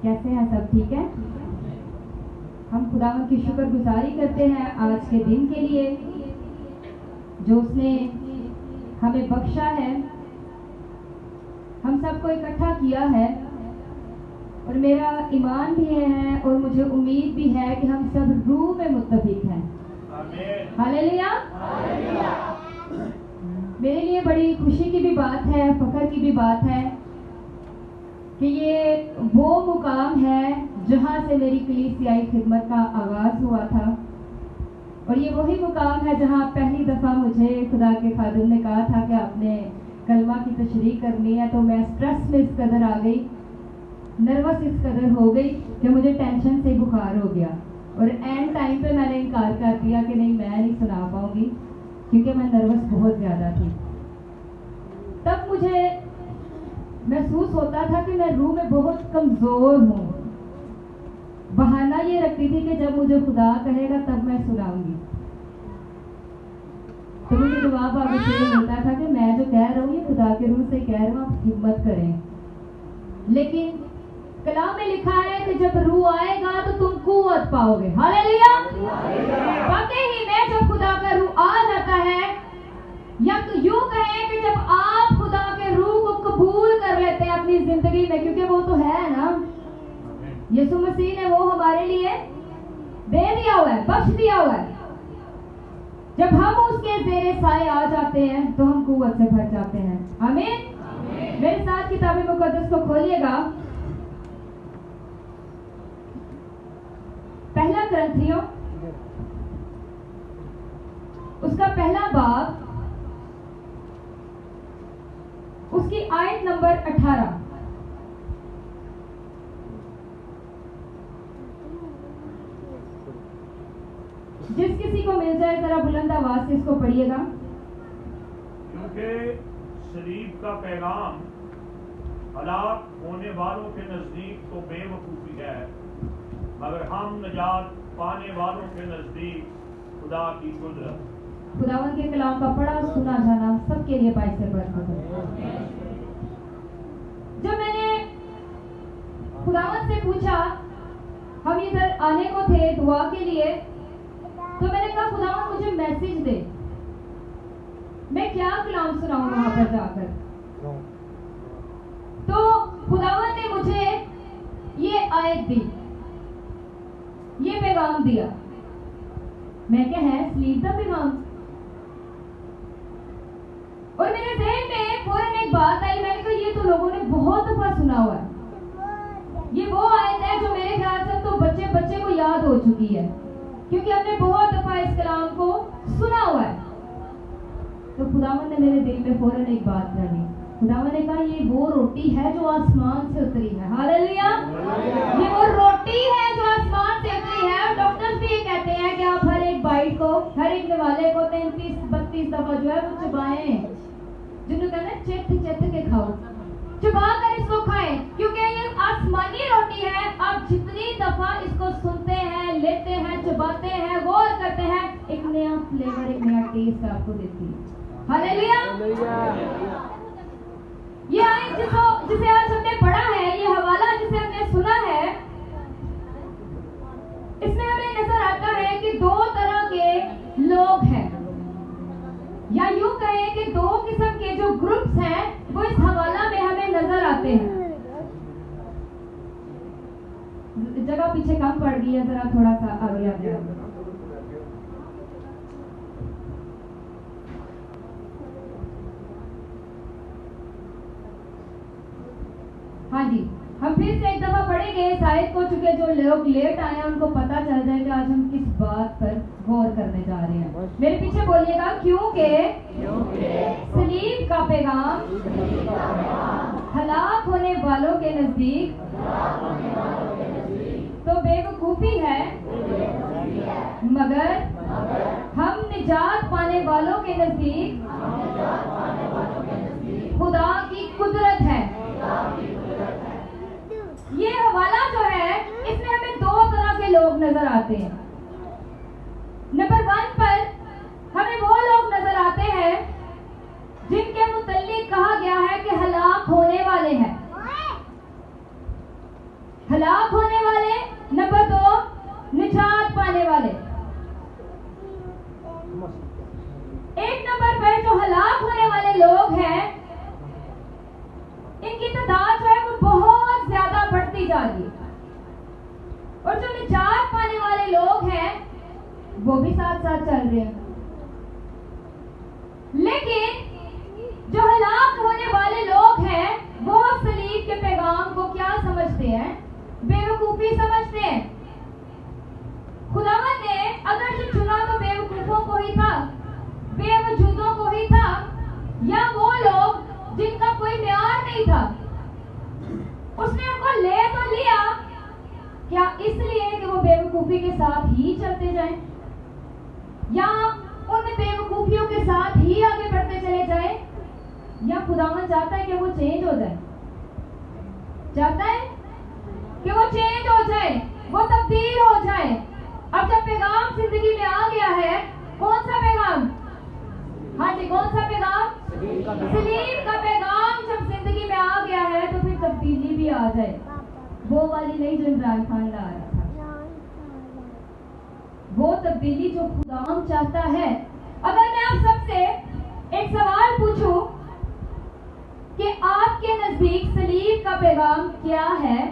कैसे हैं सब? ठीक है। हम खुदावंद की शुक्रगुजारी करते हैं आज के दिन के लिए जो उसने हमें बख्शा है, हम सबको इकट्ठा किया है। और मेरा ईमान भी है और मुझे उम्मीद भी है कि हम सब रूह में मुत्तफिक हैं। हालेलुया। मेरे लिए बड़ी खुशी की भी बात है, फख्र की भी बात है कि ये वो मुकाम है जहाँ से मेरी कलीसियाई खिदमत का आगाज़ हुआ था। और ये वही मुकाम है जहाँ पहली दफ़ा मुझे खुदा के खादिम ने कहा था कि आपने कलमा की तशरीह करनी है। तो मैं स्ट्रेस में इस कदर आ गई, नर्वस इस कदर हो गई कि मुझे टेंशन से बुखार हो गया। और एंड टाइम पे मैंने इनकार कर दिया कि नहीं, मैं नहीं सुना पाऊँगी, क्योंकि मैं नर्वस बहुत ज़्यादा थी। तब मुझे महसूस होता था कि मैं रूह में बहुत कमज़ोर हूँ। बहाना ये रखती थी कि जब मुझे खुदा कहेगा तब मैं सुनाऊंगी। तो मुझे जवाब आगे से ये मिलता था कि मैं जो कह रहा हूँ ये खुदा के रूह से कह रहा हूँ, आप हिम्मत करें। लेकिन कलाम में लिखा है कि जब रूह आएगा तो तुम कुव्वत पाओगे। हालेलुया। वाकई ही में जब खुदा का रूह आ जाता है, या तो यूं कहें कि जब आप खुदा के रूह को कबूल कर लेते हैं अपनी जिंदगी में, क्योंकि वो तो है ना, यीशु मसीह ने वो हमारे लिए दे दिया हुआ है, बख्श दिया हुआ है। जब हम उसके ज़ेरे साए आ जाते हैं तो हम कुव्वत से भर जाते हैं। आमीन। मेरे साथ किताब मुकद्दस को खोलिएगा, पहला कुरिन्थियों उसका पहला बाब, उसकी आयत नंबर 18। जिस किसी को मिल जाए जरा बुलंद आवाज से इसको पढ़िएगा। क्योंकि सलीब का पैगाम हलाक होने वालों के नजदीक तो बेवकूफी है, मगर हम निजात पाने वालों के नजदीक खुदा की कुदरत। खुदावन के कलाम का पढ़ा सुना जाना सबके लिए बाइस से बरकत हो। जब मैंने खुदावन से पूछा, हम इधर आने को थे दुआ के लिए, तो मैंने कहा खुदावन मुझे मैसेज दे, मैं क्या कलाम सुनाऊं वहां पर जाकर। तो खुदावन ने मुझे ये आयत दी, ये पैगाम दिया। मैं क्या है स्लीप का पैगाम। और मेरे ज़हन में फौरन एक बात आई, मैंने कहा ये तो लोगों ने बहुत दफा सुना हुआ है। ये वो आयत है जो मेरे ख्याल से तो बच्चे बच्चे को याद हो चुकी है, क्योंकि हमने बहुत दफा इस कलाम को सुना हुआ है। तो खुदावन ने मेरे दिल में फौरन एक बात कही। खुदावन ने कहा ये वो रोटी है जो आसमान से उतरी है। हालेलुया। ये वो रोटी है जो आसमान से उतरी है। और डॉक्टर्स भी ये कहते हैं कि आप हर एक बाइट को, हर एक निवाले को 33-32 दफा जो है वो चबाएं, जिन्होंने कहना चित चित के खाओ, चबा कर इसको खाएं, क्योंकि ये आसमानी रोटी है। आप जितनी दफा इसको सुनते हैं, लेते हैं, चबाते हैं, गौर करते हैं, एक नया फ्लेवर, एक नया टेस्ट आपको देती है। हालेलुया। ये आयत जिसे आज हमने पढ़ा है, ये हवाला जिसे हमने सुना है, इसमें हमें नजर आता है कि दो तरह के लोग हैं, या यूं कहें कि दो किस्म के जो ग्रुप्स हैं वो इस हवाला में हमें नजर आते हैं। जगह पीछे कम पड़ गई है, जरा थोड़ा सा आगे आ जाए। हाँ जी, हम फिर से एक दफा पढ़ेंगे इस आयत को, चूंकि जो लोग लेट आए हैं उनको पता चल जाए कि आज हम किस बात पर गौर करने जा रहे हैं। मेरे पीछे बोलिएगा, क्योंकि सलीब का पैगाम हलाक होने वालों के नजदीक तो बेवकूफी है, मगर हम निजात पाने वालों के नजदीक खुदा की कुदरत है। ये हवाला जो है इसमें हमें दो तरह के लोग नजर आते हैं। नंबर 1 पर हमें वो लोग नजर आते हैं जिनके मुतल्लिक कहा गया है कि हलाक होने वाले हैं। हलाक होने वाले, नंबर 2 निजात पाने वाले। एक नंबर पर जो हलाक होने वाले लोग हैं, इनकी तादाद जो है वो बहुत ज्यादा बढ़ती जा रही है, और जो निजात पाने वाले लोग हैं वो भी साथ साथ चल रहे हैं। लेकिन जो हलाक होने वाले लोग हैं वो सलीब के पैगाम को क्या समझते हैं? बेवकूफी समझते हैं। खुदावंद ने अगर जो चुना तो बेवकूफों को ही था, बेवजूदों को ही था, या वो लोग जिनका कोई म्यार नहीं था। उसने उनको ले तो लिया, क्या इसलिए कि वो बेवकूफी के साथ ही चलते जाएं, या उन बेवकूफियों के साथ ही आगे बढ़ते चले जाए, या खुदावंद चाहता है कि वो चेंज हो जाए? चाहता है कि वो चेंज हो जाए, वो तब्दील हो जाए। अब जब पैगाम जिंदगी में आ गया है, कौन सा पैगाम? हाँ जी, कौन सा पैगाम? सलीब का पैगाम जब जिंदगी में आ गया है तो फिर तब्दीली भी आ जाए। वो वाली नहीं जो इमरान खान ला रहा था, वो तब्दीली जो खुदावंद चाहता है। अगर मैं आप सबसे एक सवाल पूछूं कि आपके नजदीक सलीब का पैगाम क्या है,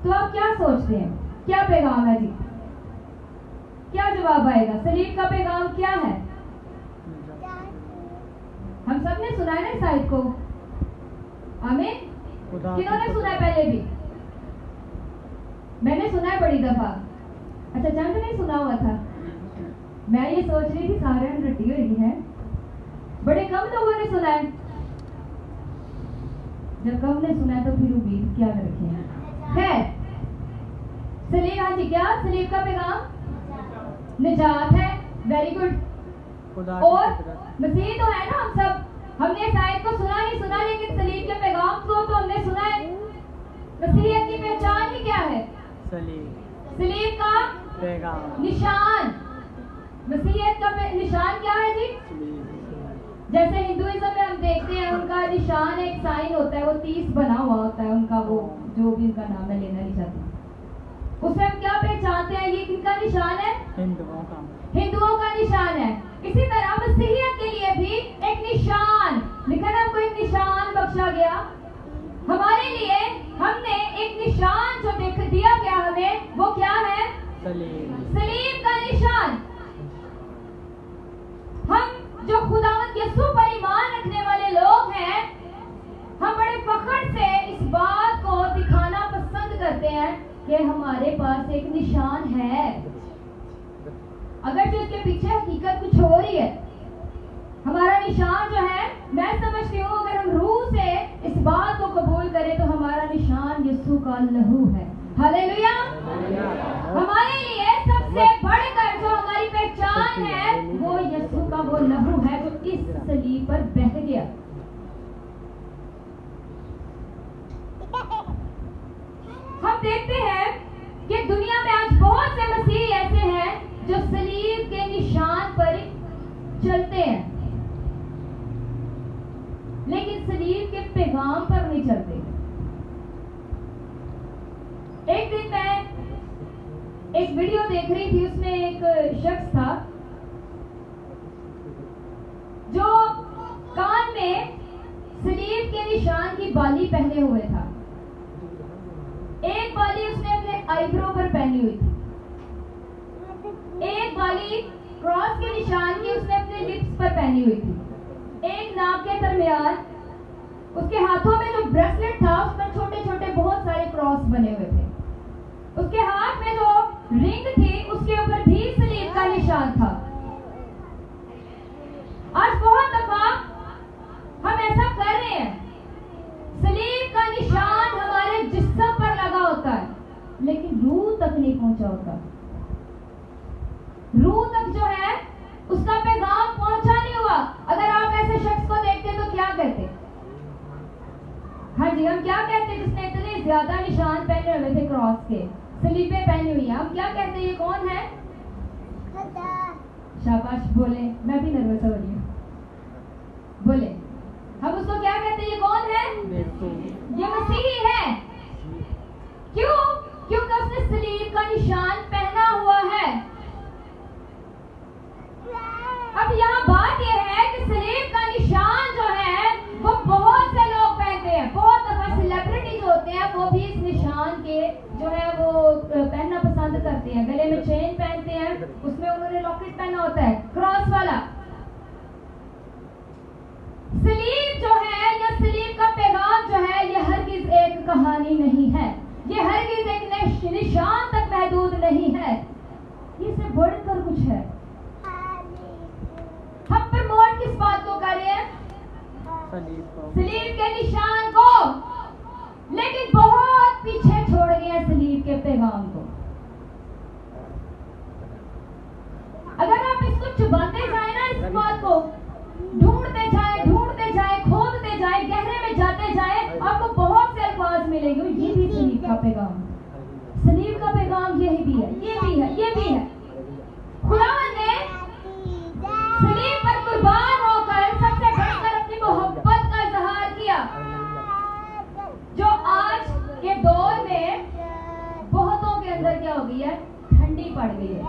तो आप क्या सोचते हैं? क्या पैगाम है जी? क्या जवाब आएगा? सलीब का पैगाम क्या है? हम सब ने सुना है ना इस आयत को? आमीन। किन्होंने सुना है पहले भी? मैंने सुना है बड़ी दफा। अच्छा, चंद नहीं सुना हुआ था। मैं ये सोच रही थी सारे रटी हुई है, बड़े कम लोगों ने सुना है। जब कम ने सुना है तो फिर उम्मीद क्या रखें है? सलीब, हाँ जी, क्या सलीब का पैगाम? निजात है। Very good. और मसीह तो है ना हम सब। हमने इस आयत को सुना नहीं सुना, लेकिन सलीब के पैगाम को तो हमने सुना है। मसीहियत की पहचान ही क्या है? सलीब का पैगाम, निशान। मसीहियत का निशान क्या है जी? जैसे हिंदुइज्म में हम देखते हैं, उनका निशान एक साइन होता है, वो 30 बना हुआ होता है उनका, वो जो भी उनका नाम है लेना नहीं चाहती, उससे हम क्या पहचानते हैं? ये किनका निशान है? हिंदुओं का निशान है। इसी तरह मसीहियत के लिए भी एक निशान, लिखा ना, हमको एक निशान बख्शा गया हमारे लिए। हमने एक निशान जो देख दिया गया हमें, वो क्या है? सलीब का निशान। हम जो खुदावंद यीशु पर ईमान रखने वाले लोग हैं, हम बड़े फख्र से इस बात को दिखाना पसंद करते हैं कि हमारे पास एक निशान है, अगर जो इसके पीछे हकीकत कुछ हो रही है। हमारा निशान जो है, मैं समझती हूँ अगर हम रूह से इस बात को कबूल करें तो हमारा निशान यीशु का लहू है। हालेलुया। हमारे लिए सबसे बढ़कर जो हमारी पहचान है वो यीशु का वो लहू है जो इस सलीब पर बह गया। हम देखते हैं कि दुनिया में आज बहुत से मसीही ऐसे हैं जो सलीब के निशान पर चलते हैं, लेकिन सलीब के पैगाम पर नहीं चलते। एक दिन मैं एक वीडियो देख रही थी, उसमें एक शख्स था जो कान में सलीब के निशान की बाली पहने हुए था। एक बाली उसने अपने आईब्रो पर पहनी हुई थी, एक बाली क्रॉस के निशान की उसने अपने लिप्स पर पहनी हुई थी, एक नाक के दरमियान उसके हाथों में जो ब्रेसलेट था उसमें छोटे छोटे बहुत सारे क्रॉस बने हुए थे, उसके हाथ में जो रिंग थी उसके ऊपर भी सलीब का निशान था। आज बहुत दफा हम ऐसा कर रहे हैं, सलीब का निशान हमारे जिस्म पर लगा होता है लेकिन रूह तक नहीं पहुंचा होता। रूह तक जो है उसका पैगाम पहुंचा नहीं हुआ। अगर आप ऐसे शख्स को देखते तो क्या कहते? हाँ जी, हम क्या कहते जिसने इतने ज्यादा निशान पहने हुए थे, क्रॉस के सलीबें पहनी हुई है, हम क्या कहते? ये कौन है? शाबाश, बोले। मैं भी नर्वस हो रही हूँ, बोले। हम उसको क्या कहते? ये कौन है? ये मसीही है। क्यों? के जो है वो पहनना पसंद करते हैं, गले में चेन पहनते हैं, उसमें उन्होंने लॉकेट पहना होता है क्रॉस वाला। सलीब जो है या सलीब का पैगाम जो है ये हरगिज एक कहानी नहीं है, ये हरगिज एक निशान तक महदूद नहीं है, ये से बढ़कर कुछ है। हम प्रमोट किस बात को कर रहे हैं? सलीब के निशान को, लेकिन बहुत पीछे छोड़ गए हैं सलीब के पैगाम को। अगर आप इसको चुबाते जाए ना, इस बात को ढूंढते जाए, खोदते जाए, गहरे में जाते जाए, आपको बहुत से अल्फाज मिलेंगे। ये भी सलीब का पैगाम, सलीब का पैगाम यही भी है, ये भी है, ये भी है। खुदावंद ने सलीब पर कुर्बान होकर सबसे बढ़कर अपनी मोहब्बत का इजहार किया, जो आज के दौर में बहुतों के अंदर क्या हो गई है, ठंडी पड़ गई है,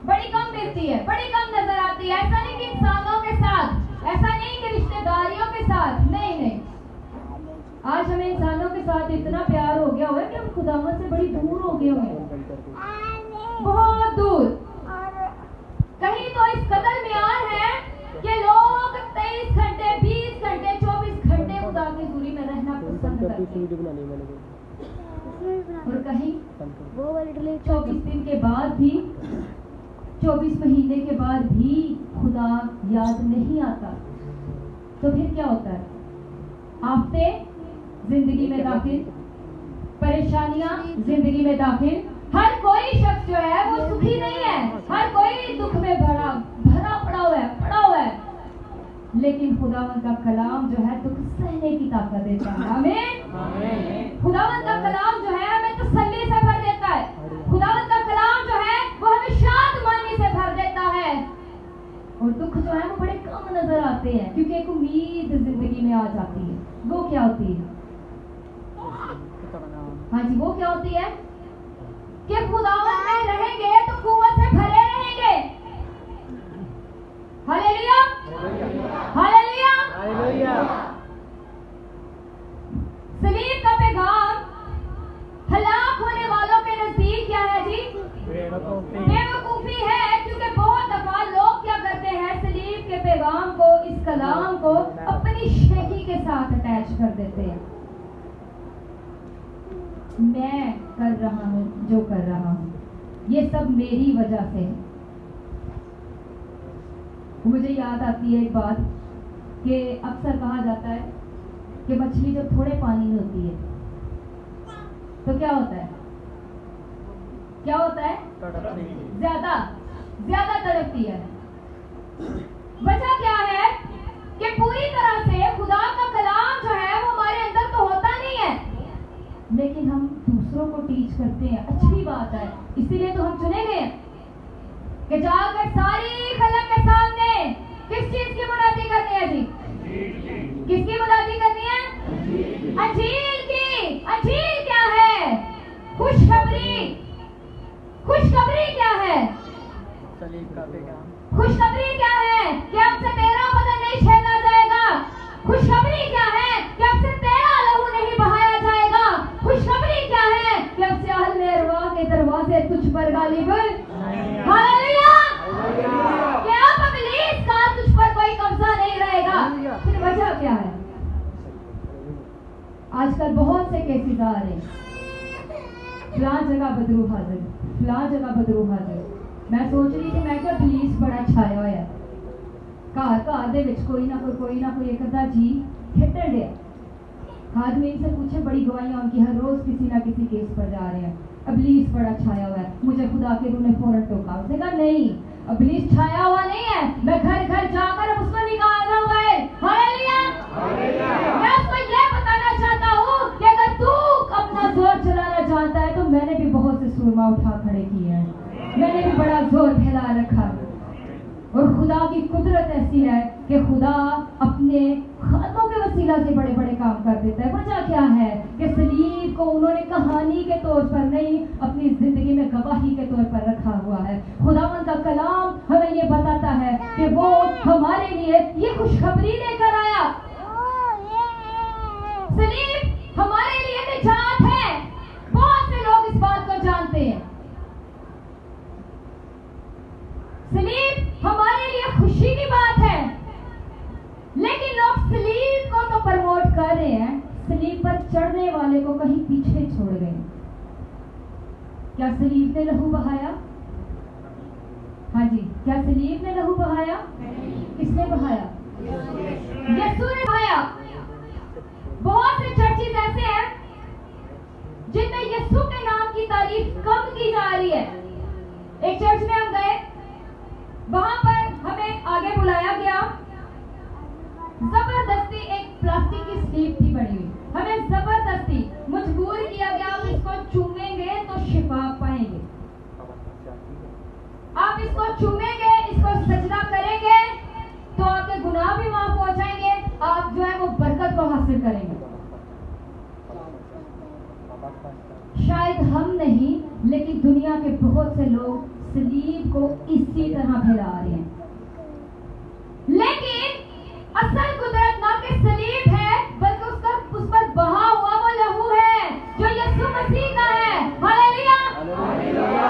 बड़ी कम मिलती है, बड़ी कम नजर आती है। ऐसा नहीं कि इंसानों के साथ, ऐसा नहीं कि रिश्तेदारियों के साथ, नहीं नहीं, आज हमें इंसानों के साथ इतना प्यार हो गया हुआ है कि हम खुदावंद से बड़ी दूर हो गए हुए हैं, बहुत दूर। कहीं तो इस कदर म्यार है कि लोग 23 घंटे, 20 घंटे, 24 घंटे खुदा की दूरी में रहना पसंद करते हैं, और कहीं 24 दिन के बाद भी, 24 महीने के बाद भी खुदा याद नहीं आता। तो फिर क्या होता है? आफते जिंदगी में दाखिल, परेशानियां जिंदगी में दाखिल। हर कोई शख्स जो है वो सुखी नहीं है, हर कोई दुख में भरा पड़ा हुआ है, लेकिन खुदावंद का कलाम जो है दुख सहने की ताकत देता है। आमीन। खुदावंद का कलाम जो है हमें तसल्ली से भर देता है, खुदावंद का कलाम जो है वो हमें शादमानी से भर देता है, और दुख जो है वो बड़े कम नजर आते हैं, क्योंकि एक उम्मीद जिंदगी में आ जाती है। वो क्या होती है? हाँ जी, वो क्या होती है कि खुदावंद में रहेंगे तो कुव्वत से भरे रहेंगे। Hallelujah, hallelujah, hallelujah. सलीब का पैगाम हलाक होने वालों के नजदीक क्या है जी? बेवकूफी है, क्योंकि बहुत दफा लोग क्या करते हैं, सलीब के पैगाम को, इस कलाम को अपनी शेखी के साथ अटैच कर देते हैं। मैं कर रहा हूँ जो कर रहा हूँ, ये सब मेरी वजह से है। मुझे याद आती है एक बात कि अक्सर कहा जाता है कि मछली जब थोड़े पानी में होती है तो क्या होता है, क्या होता है? ज्यादा तड़पती है। वजह क्या है कि पूरी तरह से खुदा का कलाम जो है वो हमारे अंदर तो होता नहीं है, लेकिन हम दूसरों को टीच करते हैं। अच्छी बात है, इसीलिए तो हम चुने गए कि जाकर सारी खलक के सामने किस चीज की मुनादी करनी है जी? किसकी मुनादी करनी है? अंजील की। अंजील क्या है? खुशखबरी। खुशखबरी क्या है? खुशखबरी क्या है कि हमसे तेरा बदन नहीं छेदा जाएगा। खुशखबरी क्या है कि हमसे तेरा लहू नहीं बहाया जाएगा। खुशखबरी क्या है कि हमसे अहल अरवाह के दरवाजे तुझ पर गालिब। हालेलुया। कि अब इब्लीस का तुझ पर कोई कब्जा नहीं रहेगा। फिर वजह क्या है? आजकल बहुत से केसेस आ रहे हैं, फलां जगह बदरू हाजिर, फलां जगह बदरू हाजिर। मैं सोच रही थी, मैं क्या पुलिस बड़ा छाया होया घर दे विच कोई ना कोई एक अद्धा जी खेटन दिया। आदमी इनसे पूछे, बड़ी गवाहियां उनकी हर रोज किसी ना किसी केस पर जा रहे हैं, अबलीस बड़ा छाया हुआ है। मुझे खुदा के रूह ने फौरन टोका, उसने कहा नहीं, अबलीस छाया हुआ नहीं है, मैं घर घर जाकर उसको निकालना हुआ है। हालेलुया। मैं उसको ये बताना चाहता हूँ कि अगर तू अपना जोर चलाना चाहता है तो मैंने भी बहुत से सुरमा उठा खड़े किए हैं, मैंने भी बड़ा जोर फैला रखा, और खुदा की कुदरत ऐसी है कि खुदा अपने खातों के वसीला से बड़े बड़े काम कर देता है। वजह क्या है कि सलीब को उन्होंने कहानी के तौर पर नहीं, अपनी जिंदगी में गवाही के तौर पर रखा हुआ है। खुदावंद का कलाम हमें ये बताता है कि वो हमारे लिए ये खुशखबरी लेकर आया। सलीब हमारे लिए निजात है, वहीं पीछे छोड़ गए। क्या सलीब ने लहू बहाया? हाँ जी, क्या सलीब ने लहू बहाया? किसने बहाया? यीशु ने बहाया। बहुत से चर्चेज ऐसे हैं जिनमें यीशु के नाम की तारीफ कम की जा रही है। एक चर्च में हम गए, वहां पर हमें आगे बुलाया गया। जबरदस्ती एक प्लास्टिक की स्लीव थी पड़ी हुई, हमें जबरदस्ती मजबूर किया गया, आप इसको चूमेंगे तो शिफा पाएंगे, आप इसको चूमेंगे, इसको सजदा करेंगे तो आपके गुनाह भी माफ हो जाएंगे, आप जो है वो बरकत को हासिल करेंगे। शायद हम नहीं, लेकिन दुनिया के बहुत से लोग सलीब को इसी तरह फैला रहे हैं। लेकिन असल कुदरत ना कि सलीब है, बल्कि उस पर बहा हुआ वो लहू है जो यीशु मसीह का है। हालेलुया।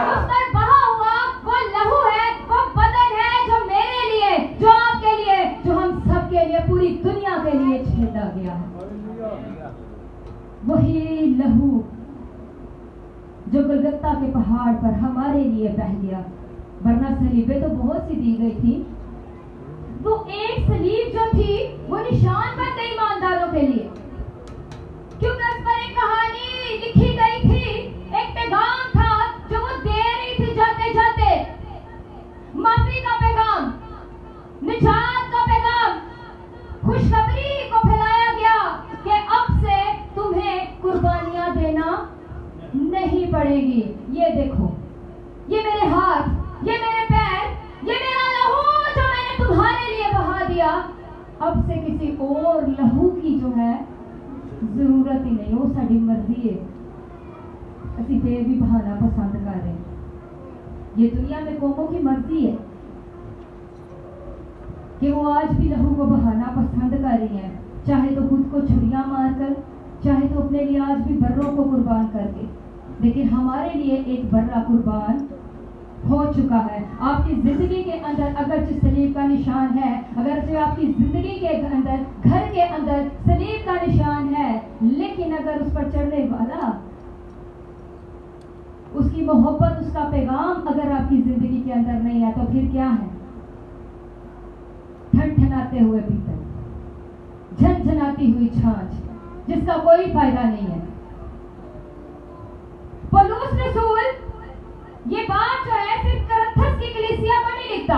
उस पर बहा हुआ वो लहू है, वो बदन है जो मेरे लिए, जो आपके लिए, जो हम सब के लिए, पूरी दुनिया के लिए छेड़ा गया है। वही लहू जो गलगत्ता के पहाड़ पर हमारे लिए बह गया। वरना सलीबें तो बहुत सी दी गई थी, वो एक सलीब जो थी वो निशान बन गई ईमानदारों के लिए, क्योंकि उस पर एक कहानी लिखी गई थी, एक पैगाम था जो वो दे रही थी जाते जाते। माफी का पैगाम, निजात का पैगाम, खुशखबरी को फैलाया गया कि अब से तुम्हें कुर्बानियां देना नहीं पड़ेगी। ये देखो, ये मेरे हाथ, ये मेरे पैर, ये मेरा लहू जो मैंने तुम्हारे लिए बहा दिया, अब से किसी और लहू की जो है जरूरत ही नहीं। वो साड़ी मर्जी है, असि फिर भी बहाना पसंद कर रहे हैं। ये दुनिया में कौमों की मर्जी है कि वो आज भी लहू को बहाना पसंद कर रही है, चाहे तो खुद को छुरियां मारकर, चाहे तो अपने लिए आज भी बर्रों को कुर्बान करके। लेकिन हमारे लिए एक बर्रा कुर्बान हो चुका है। आपकी जिंदगी के अंदर अगर जिस सलीब का निशान है, अगर जो आपकी जिंदगी के अंदर, घर के अंदर सलीब का निशान है, लेकिन अगर उस पर चढ़ने वाला, उसकी मोहब्बत, उसका पैगाम अगर आपकी जिंदगी के अंदर नहीं है, तो फिर क्या है? ठनठनाते हुए भीतर, झनझनाती हुई छाछ, जिसका कोई फायदा नहीं है। पौलुस रसूल ये बात जो है सिर्फ कुरिन्थस की कलीसिया को नहीं लिखता,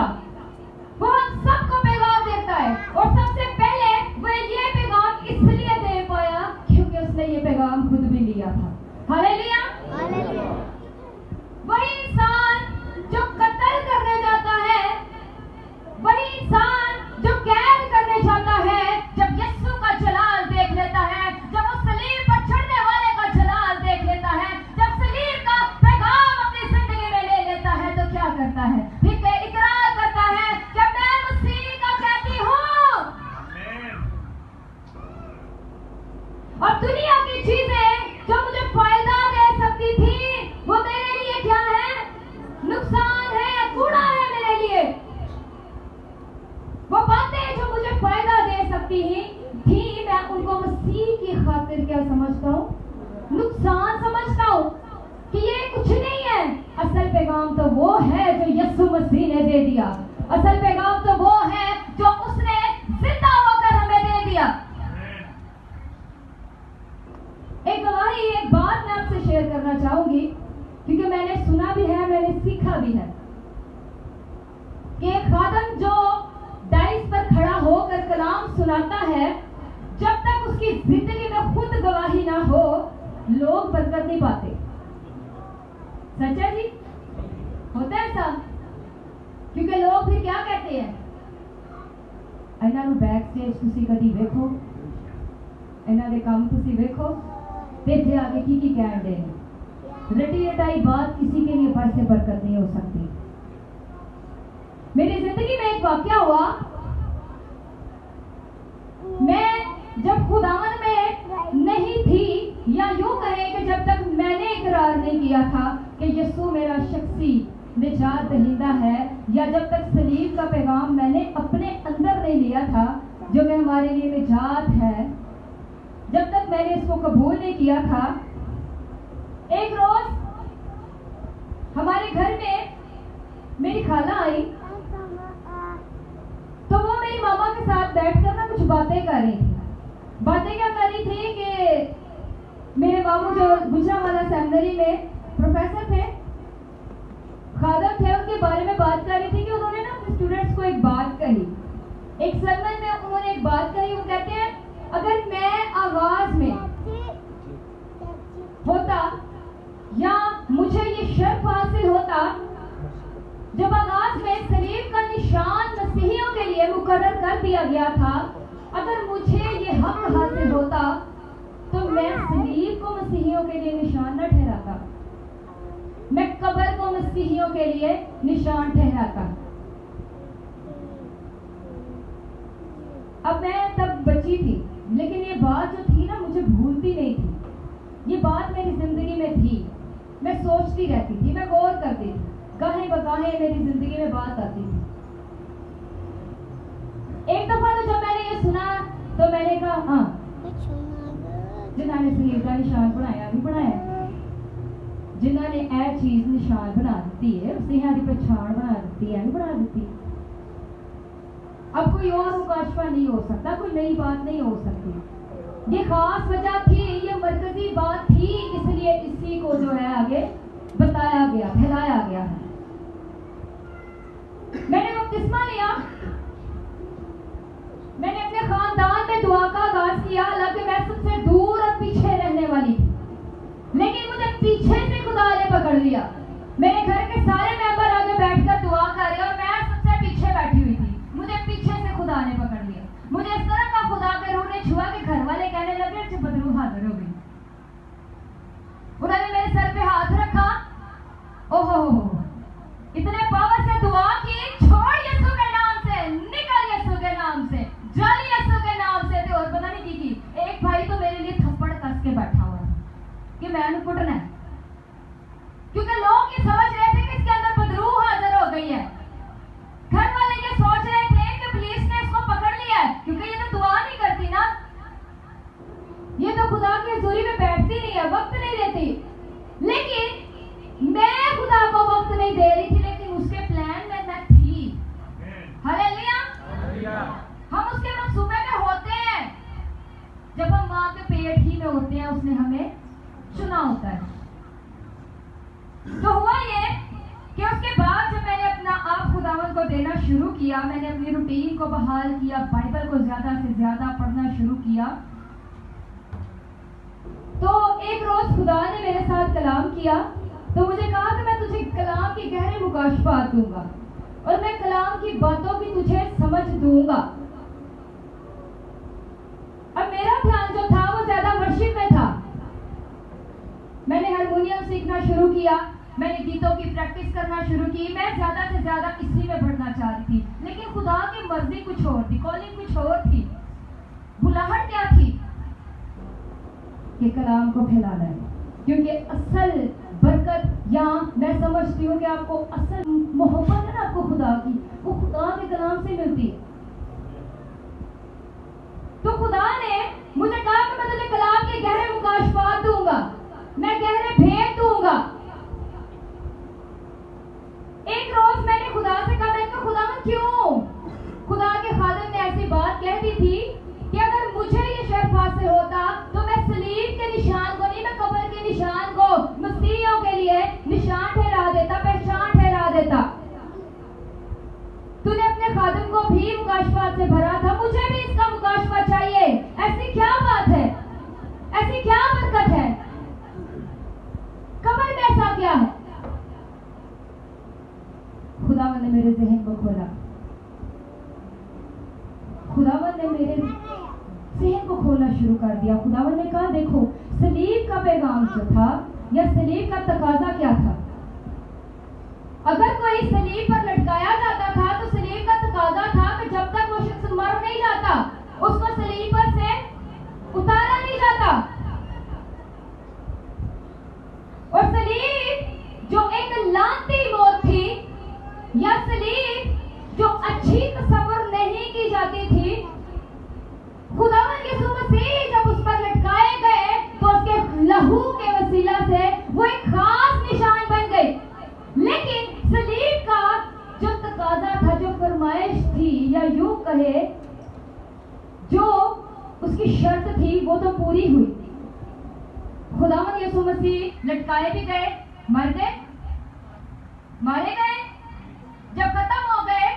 वो हम सबको पैगाम देता है। और सबसे पहले वो ये पैगाम इसलिए दे पाया क्योंकि उसने ये पैगाम खुद भी लिया था। हालेलुया। वही इंसान जो कत्ल करने जाता है, वही इंसान जो कैद करने जाता है, जब यीशु का जलाल देख लेता है, जब वो सलीब पर चढ़ने वाले का जलाल देख लेता है, जब सलीब का पैगाम अपनी जिंदगी में ले लेता है, तो क्या करता है? फिर इकरार करता है कि मैं मसीह का कहती हूँ। और दुनिया की चीजें जो मुझे फायदा दे सकती थी, वो मेरे लिए क्या है? नुकसान है, कूड़ा है मेरे लिए। वो बातें जो मुझे फायदा दे सकती थी, मैं उनको मसीह की खातिर क्या समझता हूँ? नुकसान समझता हूँ कि ये कुछ नहीं है। असल पैगाम तो वो है जो यीशु मसीह ने दे दिया। असल पैगाम तो वो है जो उसने जिंदा होकर हमें दे दिया। एक गवाही, एक बात मैं आपसे शेयर करना चाहूंगी, क्योंकि मैंने सुना भी है, मैंने सीखा भी है कि एक खादम जो डाइस पर खड़ा होकर कलाम सुनाता है, जब तक उसकी जिंदगी में खुद गवाही ना हो, लोग बरकत नहीं पाते। सच है जी? होता है ऐसा? क्योंकि लोग फिर क्या कहते हैं? इन्हां नूं बैक स्टेज तुसी कदी देखो, इन्हां दे काम तुसी देखो, ते इत्थे आके की कहण दे ने। रटी रटाई बात किसी के लिए से बरकत नहीं हो सकती। मेरी जिंदगी में एक वाकया हुआ। मैं जब खुदावन में नहीं थी, या यूं कहें कि जब तक मैंने इकरार नहीं किया था कि यीशु मेरा शख्सी निजात दहिंदा है, या जब तक सलीब का पैगाम मैंने अपने अंदर नहीं लिया था जो कि हमारे लिए निजात है, जब तक मैंने इसको कबूल नहीं किया था, एक रोज हमारे घर में मेरी खाला आई, तो वो मेरी मामा के साथ बैठकर ना कुछ बातें कर रही थी। बातें क्या कर रही थी कि मेरे मामू जो गुजरांवाला सेमिनरी में प्रोफेसर थे, खादम थे, उनके बारे में बात कर रही थी कि उन्होंने ना अपने स्टूडेंट्स को एक बात कही। एक सरमन में उन्होंने एक बात कही, वो कहते हैं अगर मैं आवाज में होता या मुझे ये शर्फ हासिल होता जब आगाज में सलीब का निशान मसीहियों के लिए मुकर्रर कर दिया गया था, अगर मुझे ये हक हासिल होता तो मैं सलीब को मसीहियों के लिए निशान न ठहराता, मैं कब्र को मसीहियों के लिए निशान ठहराता। अब मैं तब बच्ची थी, लेकिन ये बात जो थी ना मुझे भूलती नहीं थी। ये बात मेरी जिंदगी में थी, मैं सोचती रहती थी, मैं गौर करती थी, गाहे बगाहे मेरी जिंदगी में बात आती थी। एक दफा तो जब मैंने ये सुना तो मैंने कहा हाँ, जिन्होंने सलीब का निशान बनाया भी बनाया, जिन्होंने ए चीज निशान बना दी है, मसीहा की पहचान बना दी है, बना दी। अब कोई और मुकाशफा नहीं हो सकता, कोई नई बात नहीं हो सकती। ये खास वजह थी, ये मरकजी बात थी, इसलिए इसी को जो है आगे बताया गया, फैलाया गया है। मैंने बपतिस्मा लिया, मैंने अपने खानदान में दुआ का आगाज किया, हालांकि मैं सबसे दूर और पीछे रहने वाली थी, लेकिन मुझे पीछे से खुदा ने पकड़ लिया। मेरे घर के सारे मेंबर आगे बैठकर दुआ कर रहे और मैं सबसे पीछे बैठी हुई थी। मुझे पीछे से खुदा ने पकड़ लिया। मुझे इस तरह का खुदा के रूह ने छुआ कि घर वाले कहने लगे अच्छा बदरू हाजिर हो गई। उन्होंने मेरे सर पे हाथ रखा, ओहो इतने पावर से दुआ की, छोड़ यीशु के नाम से, निकल यीशु के नाम से, जल यीशु के नाम से। तो और पता नहीं की एक भाई तो मेरे लिए थप्पड़ कस के बैठा हुआ है कि मैंने कुटना है, क्योंकि लोग ये समझ रहे थे कि इसके अंदर बदरू हाजिर हो गई है। घर वाले ये सोच रहे थे कि पुलिस ने इसको पकड़ लिया है, क्योंकि ये तो दुआ नहीं करती ना, ये तो खुदा की हजूरी में बैठती नहीं है, वक्त नहीं देती। लेकिन मैं खुदा को वक्त नहीं दे रही थी, लेकिन उसके प्लान में मैं थी। हालेलुया। हम उसके मंसूबे में होते हैं, जब हम माँ के पेट ही में होते हैं, उसने हमें चुना होता है। तो हुआ ये कि उसके बाद जब मैंने अपना आप खुदावंद को देना शुरू किया, मैंने अपनी रूटीन को बहाल किया, बाइबल को ज्यादा से ज्यादा पढ़ना शुरू किया, तो एक रोज खुदा ने मेरे साथ कलाम किया। तो मुझे कहा कि मैं तुझे कलाम की गहरे मुकाशफात दूंगा और मैं कलाम की बातों की तुझे समझ दूंगा। अब मेरा ध्यान जो था वो ज्यादा वर्शिप में था। मैंने हारमोनियम सीखना शुरू किया, मैंने गीतों की प्रैक्टिस करना शुरू की, मैं ज्यादा से ज्यादा इसी में बढ़ना चाह रही थी। लेकिन खुदा की मर्जी कुछ और थी, कॉलिंग कुछ और थी, बुलाहट क्या थी कि कलाम को फैलाना है। क्योंकि असल बरकत, या मैं समझती हूँ कि आपको असल मोहब्बत है ना आपको खुदा की, वो खुदा के कलाम से मिलती है। तो खुदा ने मुझे कहा कि मैं तुझे कलाम के गहरे मुकाशफात दूंगा, मैं गहरे भेद दूंगा। एक रोज मैंने खुदा से कहा, मैंने कहा खुदा क्यों? खुदा के खादिम ने ऐसी बात कह दी थी कि अगर मुझे ये शर्फ हासिल होता तो मैं सलीब के निशान को नहीं, मैं कब्र के निशान को मसीहियों के लिए निशान ठहरा देता, पहचान ठहरा देता। तूने अपने खादिम को भी मुकाशफात से भरा था, मुझे भी इसका मुकाशफा चाहिए। ऐसी क्या बात है, ऐसी क्या बरकत है, कब्र में ऐसा क्या है? खुदावंद ने मेरे ज़हन को खोला, खुदावंद ने मेरे ज़हन को खोलना शुरू कर दिया। खुदावंद ने कहा देखो सलीब का पैगाम जो था, या सलीब का तकाजा क्या था। अगर कोई सलीब पर लटकाया जाता था तो सलीब का तकाजा था कि जब तक वो शख्स मर नहीं जाता उसको सलीब पर से उतारा नहीं जाता। और सलीब जो एक लानती मौत थी, या सलीब जो अच्छी तस्वर नहीं की जाती थी, खुदावंद यीशु मसीह जब उस पर लटकाए गए तो उसके लहू के वसीला से वो यीशु मसीह लटकाए भी गए, मर गए, मारे गए। जब खत्म हो गए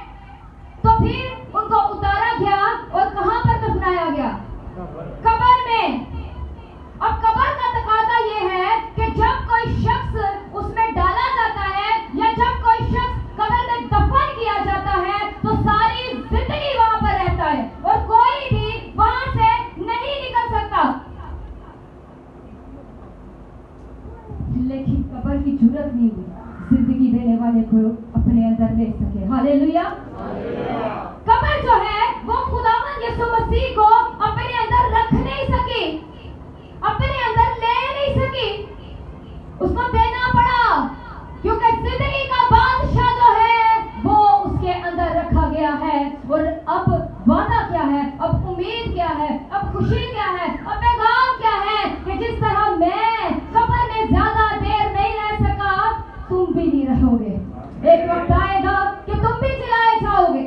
तो फिर उनको उतारा गया और कहां पर दफनाया गया? कब्र में। अब कब्र का तकाजा ये है कि जब कोई शख्स उसमें डाला जाता है या जब कोई शख्स कब्र में दफन किया जाता है तो सारी जिंदगी वहां पर रहता है और कोई भी वहां से नहीं निकल सकता। लेकिन कब्र की जरूरत नहीं हुई जिंदगी देने वाले को अपने अंदर ले सके। हालेलुया। कब्र जो है वो खुदावंद यीशु मसीह को अपने अंदर रख नहीं सकी, अपने अंदर ले नहीं सकी, उसको देना पड़ा, क्योंकि जिंदगी का बादशाह जो है वो उसके अंदर रखा गया है। और अब वादा क्या है, अब उम्मीद क्या है, अब खुशी क्या है, अब पैगाम क्या है कि जिस तरह मैं कब्र में ज्यादा देर नहीं रह सका, तुम भी नहीं रहोगे। एक वक्त आएगा कि तुम भी जलाए जाओगे।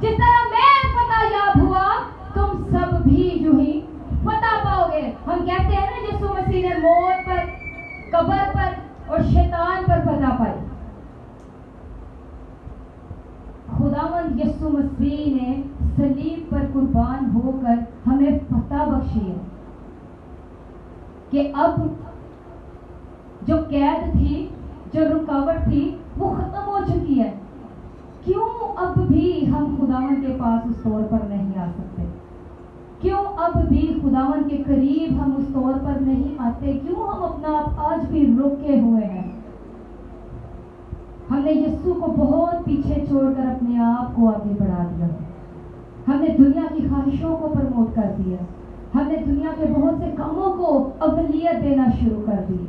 जिस तरह मैं फतह याब हुआ, तुम सब भी यूं ही फतह पाओगे। हम कहते हैं ना, यीशु मसीह ने मौत पर, कब्र पर और शैतान पर फतह पाई। खुदावंद यीशु मसीह ने सलीब पर कुर्बान होकर हमें फतह बख्शी है कि अब जो कैद थी, जो रुकावट थी, वो खत्म हो चुकी है। क्यों अब भी हम खुदावंद के पास उस तौर पर नहीं आ सकते? क्यों अब भी खुदावंद के करीब हम उस तौर पर नहीं आते? क्यों हम अपना आप आज भी रोके हुए हैं? हमने यीशु को बहुत पीछे छोड़कर अपने आप को आगे बढ़ा दिया। हमने दुनिया की ख्वाहिशों को प्रमोट कर दिया। हमने दुनिया के बहुत से कामों को अवलियत देना शुरू कर दी।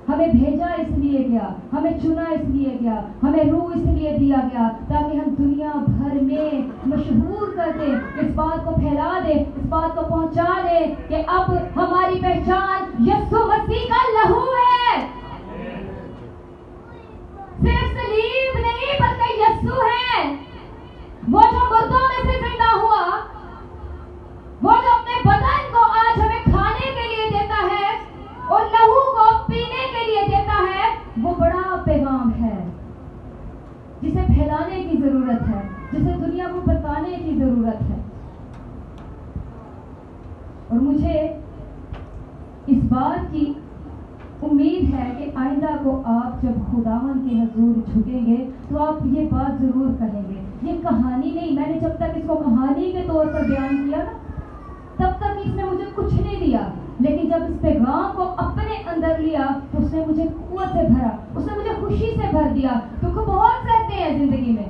हमें भेजा इसलिए गया, हमें चुना इसलिए गया, हमें रूह इसलिए दिया गया ताकि हम दुनिया भर में मशहूर कर दे, इस बात को फैला दे, इस बात को पहुंचा दे कि अब हमारी पहचान यीशु मसीह का लहू है। सिर्फ सलीब नहीं बल्कि यीशु है, वो जो मुर्दों में से जिंदा हुआ, वो जो अपने बदन को आज हमें खाने के लिए देता है और लहू को पीने के लिए देता है। वो बड़ा पैगाम है जिसे फैलाने की जरूरत है, जिसे दुनिया को बताने की जरूरत है। और मुझे इस बात की उम्मीद है कि आइंदा को आप जब खुदावंद के हजूर झुकेंगे तो आप ये बात जरूर कहेंगे। ये कहानी नहीं, मैंने जब तक इसको कहानी के तौर पर बयान किया ना, तब तक इसने मुझे कुछ नहीं दिया, लेकिन जब इस पैगाम को अपने अंदर लिया तो उसने मुझे कुव्वत से भरा, उसने मुझे खुशी से भर दिया। दुख बहुत सहते हैं जिंदगी में,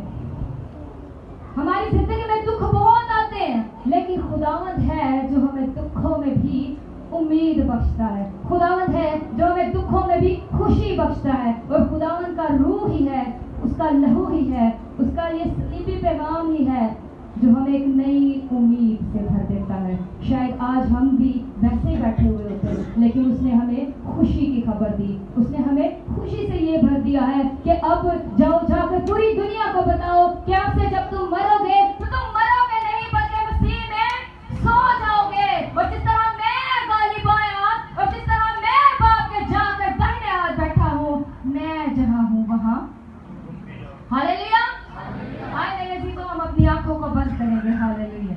हमारी जिंदगी में दुख बहुत आते हैं, लेकिन खुदावंद है जो हमें दुखों में भी उम्मीद बख्शता है। खुदावंद है जो हमें दुखों में भी खुशी बख्शता है। और खुदावंद का रूह ही है, उसका लहू ही है, उसका ये सलीबी पैगाम ही है जो हमें एक नई उम्मीद से भर देता है। शायद आज हम भी वैसे ही बैठे हुए होते हैं, लेकिन उसने हमें खुशी की खबर दी, उसने हमें खुशी से ये भर दिया है कि अब जाओ, जाकर पूरी दुनिया को बताओ कि आपसे जब तुम मरोगे तो तुम मरोगे नहीं बल्कि मसीह में सो जाओगे। और जिस तरह मैं गालिब आया और जिस तरह मैं बाप के जाकर दाहिने हाथ बैठा हूँ, मैं जहाँ हूँ वहाँ। हालेलुया। आए मेरे जी, तो हम अपनी आंखों को बंद करेंगे। हालेलुया।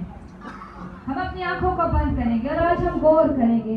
हम अपनी आंखों को बंद करेंगे और आज हम गौर करेंगे